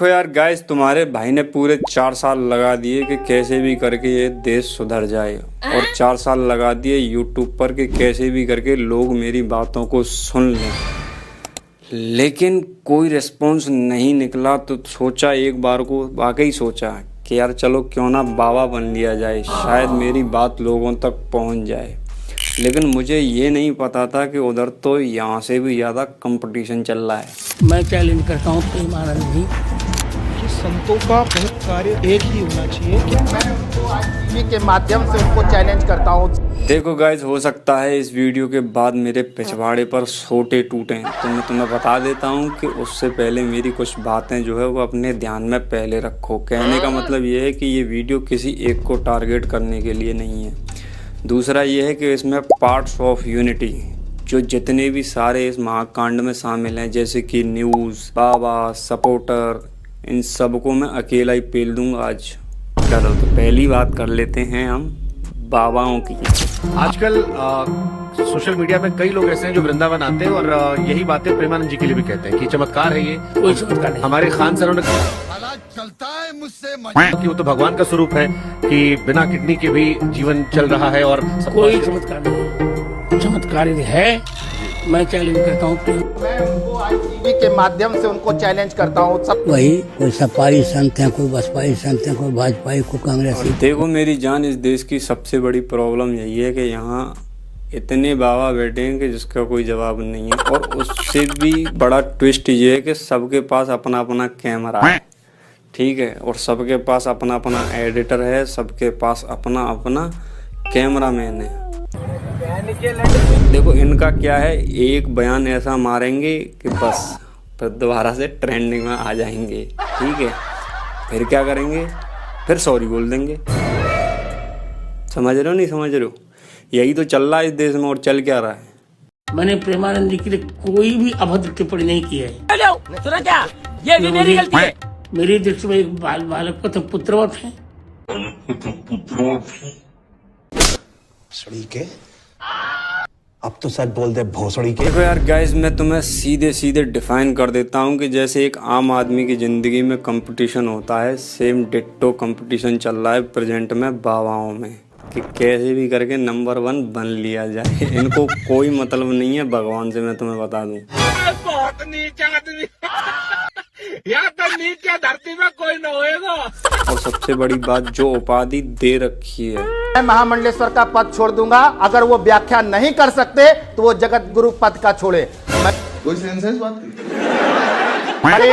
तो यार गाइस, तुम्हारे भाई ने पूरे 4 साल लगा दिए कि कैसे भी करके ये देश सुधर जाए, और 4 साल लगा दिए यूट्यूब पर कि कैसे भी करके लोग मेरी बातों को सुन लें, लेकिन कोई रिस्पॉन्स नहीं निकला। तो सोचा, एक बार को वाकई सोचा कि यार चलो क्यों ना बाबा बन लिया जाए, शायद मेरी बात लोगों तक पहुंच जाए। लेकिन मुझे ये नहीं पता था कि उधर तो यहाँ से भी ज़्यादा कंपटीशन चल रहा है। मैं चैलेंज करता हूँ प्रेमानंद जी कि संतों का बहुत कार्य एक ही होना चाहिए। क्या मैं उनको आज टीवी के माध्यम से उनको चैलेंज करता हूँ। देखो गाइज, हो सकता है इस वीडियो के बाद मेरे पिछवाड़े पर सोटे टूटें, तो मैं तुम्हें बता देता हूँ कि उससे पहले मेरी कुछ बातें जो है वो अपने ध्यान में पहले रखो। कहने का मतलब ये है कि ये वीडियो किसी एक को टारगेट करने के लिए नहीं है। दूसरा ये है कि इसमें पार्ट्स ऑफ यूनिटी जो जितने भी सारे इस महाकांड में शामिल हैं, जैसे कि न्यूज़, बाबा, सपोर्टर, इन सबको मैं अकेला ही पेल दूंगा आज। चलो तो पहली बात कर लेते हैं हम बाबाओं की। आजकल सोशल मीडिया में कई लोग ऐसे हैं जो वृंदावन आते हैं और यही बातें प्रेमानंद जी के लिए भी कहते हैं कि चमत्कार है ये। कोई चमत्कार नहीं। हमारे खान सरों ने चलता है मुझसे कि वो तो भगवान का स्वरूप है कि बिना किडनी के भी जीवन चल रहा है और कोई चमत्कार नहीं। चमत्कार यदि है, मैं चैलेंज करता हूँ। मैं उनको आज टीवी के माध्यम से उनको चैलेंज करता हूँ। सब वही कोई सपाई संत है, कोई बसपाई संत है, कोई भाजपाई, कोई कांग्रेसी। देखो मेरी जान, इस देश की सबसे बड़ी प्रॉब्लम यही है कि यहाँ इतने बाबा बैठे हैं कि जिसका कोई जवाब नहीं है। और उससे भी बड़ा ट्विस्ट ये है कि सबके पास अपना अपना कैमरा है, ठीक है, और सबके पास अपना अपना एडिटर है, सबके पास अपना अपना कैमरामैन है। देखो इनका क्या है, एक बयान ऐसा मारेंगे कि बस फिर दोबारा से ट्रेंडिंग में आ जाएंगे, ठीक है। फिर क्या करेंगे, फिर सॉरी बोल देंगे। समझ रहे हो नहीं समझ रहे हो? यही तो चल रहा है इस देश में। और चल क्या रहा है? मैंने प्रेमानंद जी के लिए कोई भी अभद्र टिप्पणी नहीं की है। सुना क्या? ये भी मेरी गलती है। मेरी दृष्टि में एक बालक को तो पुत्रवत है। भोसड़ी के, अब तो सच बोल दे भोसड़ी के। देखो यार गाइस, मैं तुम्हें सीधे सीधे डिफाइन कर देता हूँ कि जैसे एक आम आदमी की ज़िंदगी में कंपटीशन होता है, सेम डिट्टो कंपटीशन चल रहा है प्रेजेंट में बाबाओं में, कि कैसे भी करके नंबर 1 बन लिया जाए। इनको कोई मतलब नहीं है भगवान से, मैं तुम्हें बता दूं। बहुत नीच आदमी। यहाँ तो नीचे धरती में कोई न होएगा। और सबसे बड़ी बात, जो उपाधि दे रखी है, मैं महामंडलेश्वर का पद छोड़ दूंगा। अगर वो व्याख्या नहीं कर सकते तो वो जगत गुरु पद का छोड़े। कोई सेंस बात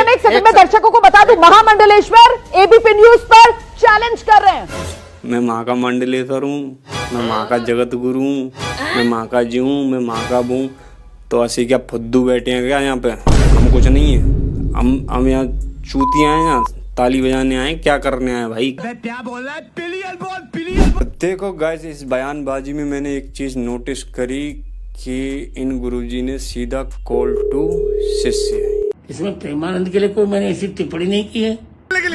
एक सेकंड में दर्शकों को बता दूं, महामंडलेश्वर एबीपी न्यूज पर चैलेंज कर रहे हैं। मैं माँ का मंडलेश्वर हूँ, मैं माँ का जगत गुरु हूँ, मैं माँ का जी हूँ, मैं माँ का बू। तो ऐसे क्या फुद्दू बैठे हैं क्या यहाँ पे? हम कुछ नहीं है, हम यहाँ चूतियाँ हैं, यहाँ ताली बजाने आए, क्या करने आए भाई? क्या बोल रहा है? पिलियन बोल, पिलियन। देखो गाइस, इस बयानबाजी में मैंने एक चीज नोटिस करी कि इन गुरुजी ने सीधा कॉल टू शिष्य। इसमें प्रेमानंद के लिए कोई मैंने ऐसी टिप्पणी नहीं की है।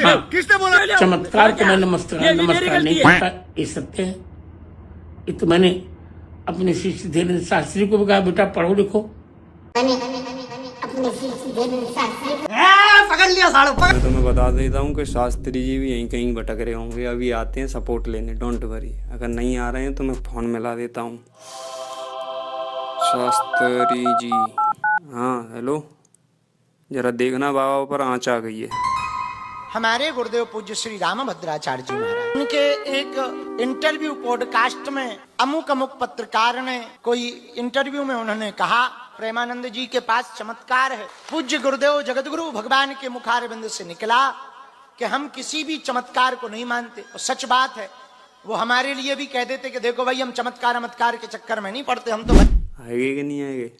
हाँ, किसने बोला? चमत्कार को मैं नमस्कार नहीं करता, ये सत्य है। ये तो मैंने अपने शिष्य धीरेन्द्र शास्त्री को भी कहा, बेटा पढ़ो लिखो। मैं तुम्हें बता देता हूँ कि शास्त्री जी भी यहीं कहीं भटक रहे होंगे, अभी आते हैं सपोर्ट लेने, डोंट वरी। अगर नहीं आ रहे हैं तो मैं फोन मिला देता हूँ। शास्त्री जी, हाँ हेलो, जरा देखना बाबा पर आँच आ गई है। हमारे गुरुदेव पूज्य श्री रामभद्राचार्य जी महाराज, उनके एक इंटरव्यू पॉडकास्ट में अमुक अमुक पत्रकार ने कोई इंटरव्यू में उन्होंने कहा प्रेमानंद जी के पास चमत्कार है। पूज्य गुरुदेव जगतगुरु भगवान के मुखारबिंद से निकला कि हम किसी भी चमत्कार को नहीं मानते। और सच बात है, वो हमारे लिए भी कह देते कि देखो भाई, हम चमत्कार के चक्कर में नहीं पड़ते, हम तो आएंगे कि नहीं आएंगे?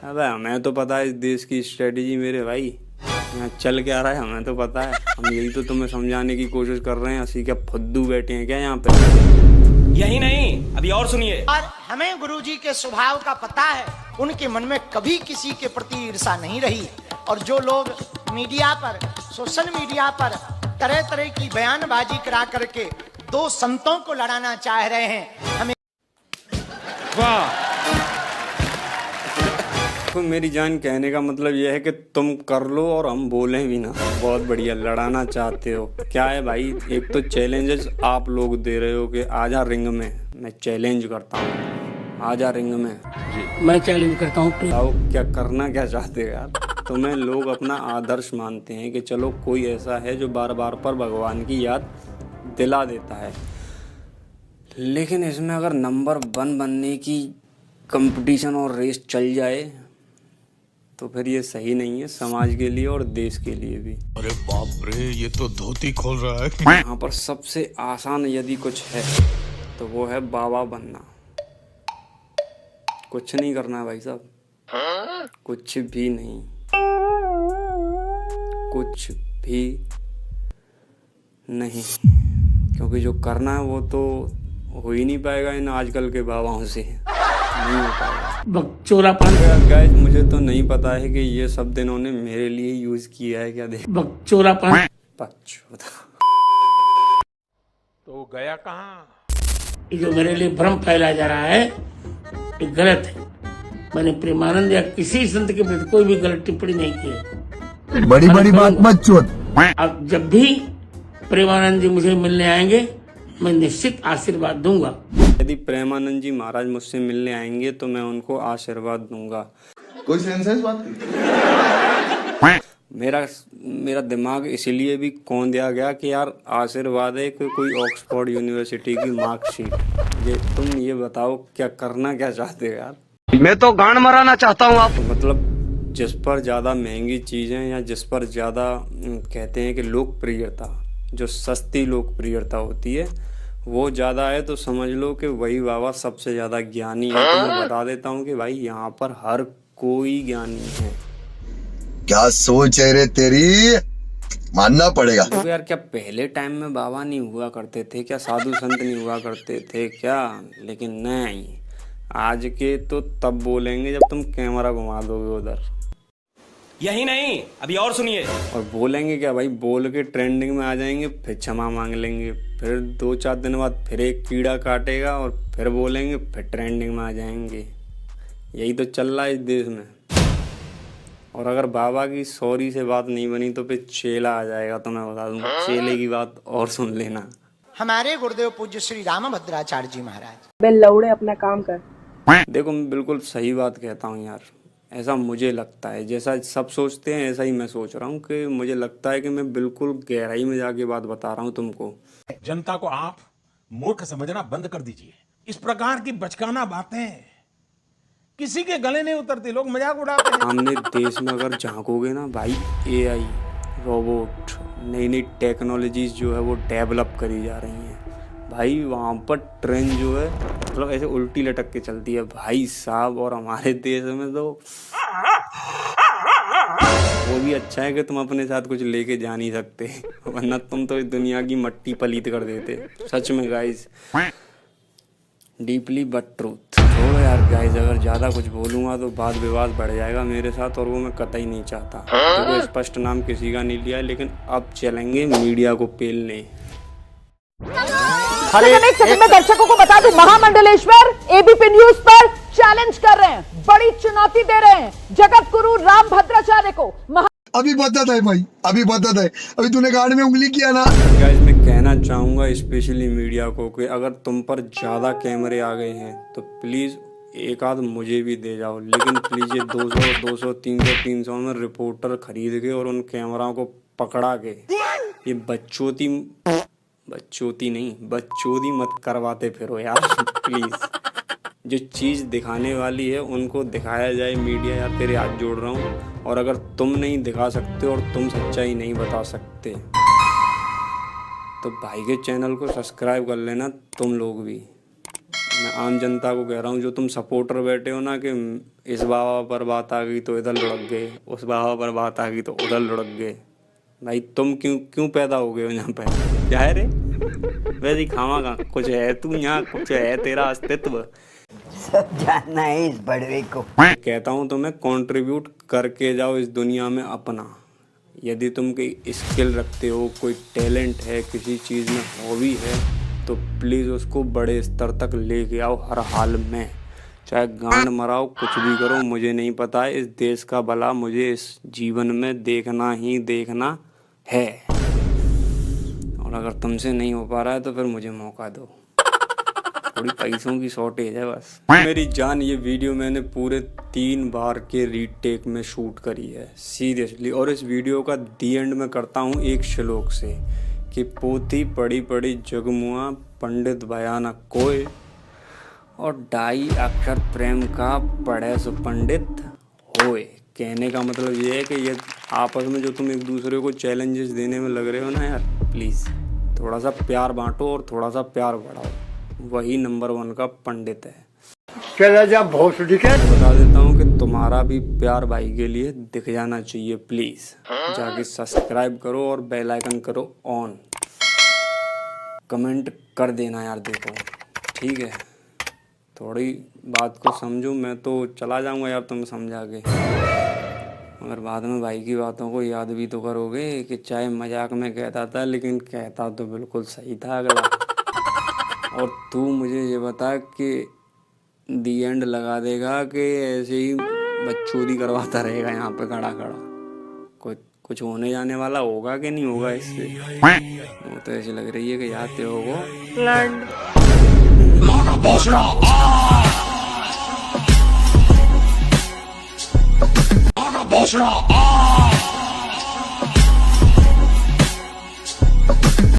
अबे हमें तो पता है इस देश की स्ट्रेटेजी मेरे भाई, यहाँ चल क्या रहा है हमें तो पता है। हम यही तो तुम्हें समझाने की कोशिश कर रहे हैं। ऐसी क्या फुद्दू बैठे हैं क्या यहाँ पे? यही नहीं, अभी और सुनिए। और हमें गुरुजी के स्वभाव का पता है, उनके मन में कभी किसी के प्रति ईर्षा नहीं रही। और जो लोग मीडिया पर, सोशल मीडिया पर तरह तरह की बयानबाजी करा करके दो संतों को लड़ाना चाह रहे हैं, हमें वाह, देखो मेरी जान, कहने का मतलब यह है कि तुम कर लो और हम बोलें भी ना। बहुत बढ़िया लड़ाना चाहते हो। क्या है भाई, एक तो चैलेंजेस आप लोग दे रहे हो कि आजा रिंग में, मैं चैलेंज करता हूँ, आजा रिंग में। मैं चैलेंज करता हूँ। बताओ क्या करना क्या चाहते हो यार। तुम्हें लोग अपना आदर्श मानते हैं कि चलो कोई ऐसा है जो बार बार पर भगवान की याद दिला देता है, लेकिन इसमें अगर नंबर 1 बनने की कंपटीशन और रेस चल जाए तो फिर ये सही नहीं है समाज के लिए और देश के लिए भी। अरे बाप रे, ये तो धोती खोल रहा है। यहाँ पर सबसे आसान यदि कुछ है तो वो है बाबा बनना। कुछ नहीं करना है भाई साहब, कुछ भी नहीं, कुछ भी नहीं, क्योंकि जो करना है वो तो हो ही नहीं पाएगा इन आजकल के बाबाओं से, नहीं हो पाएगा। बकचोदापन। गाइस मुझे तो नहीं पता है कि ये शब्द इन्होंने मेरे लिए यूज किया है क्या। देख बकचोदापन। बकचोदा तो गया कहाँ? ये जो मेरे लिए भ्रम फैलाया जा रहा है ये गलत है। मैंने प्रेमानंद या किसी संत के प्रति कोई भी गलत टिप्पणी नहीं की है। बड़ी बड़ी बात मत चोद। अब जब भी प्रेमानंद जी मुझे मिलने आएंगे मैं निश्चित आशीर्वाद दूंगा। यदि प्रेमानंद जी महाराज मुझसे मिलने आएंगे तो मैं उनको आशीर्वाद दूंगा। कोई सेंस है इस बात की? मेरा दिमाग इसीलिए भी कौन दिया गया कि यार आशीर्वाद है कि कोई ऑक्सफोर्ड यूनिवर्सिटी की मार्कशीट। ये तुम ये बताओ क्या करना क्या चाहते हो यार। मैं तो गांड मराना चाहता हूँ आप। तो मतलब जिस पर ज़्यादा महंगी चीज़ें या जिस पर ज़्यादा कहते हैं कि लोकप्रियता, जो सस्ती लोकप्रियता होती है वो ज़्यादा है, तो समझ लो कि वही बाबा सबसे ज़्यादा ज्ञानी है। तो मैं बता देता हूँ कि भाई यहाँ पर हर कोई ज्ञानी है। क्या सोच है रे तेरी, मानना पड़ेगा। तो यार क्या पहले टाइम में बाबा नहीं हुआ करते थे क्या, साधु संत नहीं हुआ करते थे क्या? लेकिन नहीं, आज के तो तब बोलेंगे जब तुम कैमरा घुमा दोगे उधर। यही नहीं, अभी और सुनिए। और बोलेंगे क्या भाई, बोल के ट्रेंडिंग में आ जाएंगे, फिर क्षमा मांग लेंगे, फिर 2-4 दिन बाद फिर एक कीड़ा काटेगा और फिर बोलेंगे, फिर ट्रेंडिंग में आ जाएंगे। यही तो चल रहा है इस देश में। और अगर बाबा की सॉरी से बात नहीं बनी तो फिर चेला आ जाएगा। तो मैं बता दूंगा, चेले की बात और सुन लेना। हमारे गुरुदेव पूज्य श्री रामभद्राचार्य जी महाराज। बे लौड़े अपना काम कर। देखो मैं बिल्कुल सही बात कहता हूँ यार, ऐसा मुझे लगता है। जैसा सब सोचते हैं ऐसा ही मैं सोच रहा हूँ कि मुझे लगता है कि मैं बिल्कुल गहराई में जाके बात बता रहा हूँ तुमको। जनता को आप मूर्ख समझना बंद कर दीजिए। इस प्रकार की बचकाना बातें किसी के गले नहीं उतरती, लोग मजाक उड़ाते हैं। सामने देश में अगर झांकोगे ना भाई, एआई, रोबोट, नई नई टेक्नोलॉजीज जो है वो डेवलप करी जा रही हैं भाई। वहाँ पर ट्रेन जो है मतलब ऐसे उल्टी लटक के चलती है भाई साहब। और हमारे देश में तो वो भी अच्छा है कि तुम अपने साथ कुछ लेके जा नहीं सकते, वरना तुम तो इस दुनिया की मट्टी पलीत कर देते। सच में गाइस, डीपली बट ट्रूथ। छोड़ो यार गाइस, अगर ज़्यादा कुछ बोलूँगा तो वाद विवाद बढ़ जाएगा मेरे साथ, और वो मैं कतई नहीं चाहता। तो स्पष्ट नाम किसी का नहीं लिया, लेकिन अब चलेंगे मीडिया को पेलने। एक सेकंड में दर्शकों को बता दूं, महामंडलेश्वर एबीपी न्यूज पर चैलेंज कर रहे हैं, बड़ी चुनौती दे रहे हैं जगत गुरु रामभद्राचार्य को। अभी बदत है भाई, अभी बदत है। अभी तूने गाड़ में उंगली किया ना। गाइस मैं कहना चाहूँगा स्पेशली मीडिया को कि अगर तुम पर ज़्यादा कैमरे आ गए हैं तो प्लीज़ एक आध मुझे भी दे जाओ, लेकिन प्लीज़ ये 200, 300 में रिपोर्टर खरीद के और उन कैमराओं को पकड़ा के ये बच्चोती मत करवाते फिरो यार प्लीज़। जो चीज़ दिखाने वाली है उनको दिखाया जाए। मीडिया यार तेरे हाथ जोड़ रहा हूँ, और अगर तुम नहीं दिखा सकते और तुम सच्चाई नहीं बता सकते तो भाई के चैनल को सब्सक्राइब कर लेना तुम लोग भी। मैं आम जनता को कह रहा हूँ, जो तुम सपोर्टर बैठे हो ना कि इस बाबा पर बात आ गई तो इधर लुढ़क गए, उस बाबा पर बात आ गई तो उधर लुढ़क गए, भाई तुम क्यों पैदा हो गए हो यहाँ पे? क्या है रे? वैसे ही खावा कुछ है तू यहाँ, कुछ है तेरा अस्तित्व, सब जानना है इस बड़वे को। कहता हूँ तुम्हें कंट्रीब्यूट करके जाओ इस दुनिया में अपना। यदि तुम कोई स्किल रखते हो, कोई टैलेंट है, किसी चीज़ में हॉबी है, तो प्लीज़ उसको बड़े स्तर तक लेके आओ हर हाल में। चाहे गांड मराओ, कुछ भी करो, मुझे नहीं पता है। इस देश का भला मुझे इस जीवन में देखना ही देखना है, और अगर तुमसे नहीं हो पा रहा है तो फिर मुझे मौका दो। थोड़ी पैसों की शॉर्टेज है बस। मेरी जान, ये वीडियो मैंने पूरे 3 बार के रीटेक में शूट करी है सीरियसली। और इस वीडियो का दी एंड में करता हूँ एक श्लोक से कि पोथी पढ़ी पढ़ी जगमुआ, पंडित भयानक कोय, और ढाई अक्षर प्रेम का पढ़े सो पंडित होए। कहने का मतलब ये है कि ये आपस में जो तुम एक दूसरे को चैलेंजेस देने में लग रहे हो ना यार, प्लीज़ थोड़ा सा प्यार बांटो और थोड़ा सा प्यार बढ़ाओ, वही नंबर 1 का पंडित है। चला जा भोसड़ी के। बता देता हूँ कि तुम्हारा भी प्यार भाई के लिए दिख जाना चाहिए। प्लीज़ जाके सब्सक्राइब करो और बेल आइकन करो ऑन। कमेंट कर देना यार, देखो ठीक है। थोड़ी बात को समझो, मैं तो चला जाऊंगा यार तुम समझा के, मगर बाद में भाई की बातों को याद भी तो करोगे कि चाहे मजाक में कहता था लेकिन कहता तो बिल्कुल सही था अगला। और तू मुझे ये बता कि दी एंड लगा देगा कि ऐसे ही बच्चोदी करवाता रहेगा यहाँ पे खड़ा खड़ा? कुछ होने जाने वाला होगा कि नहीं होगा इससे? वो तो ऐसे लग रही है कि याद होगा।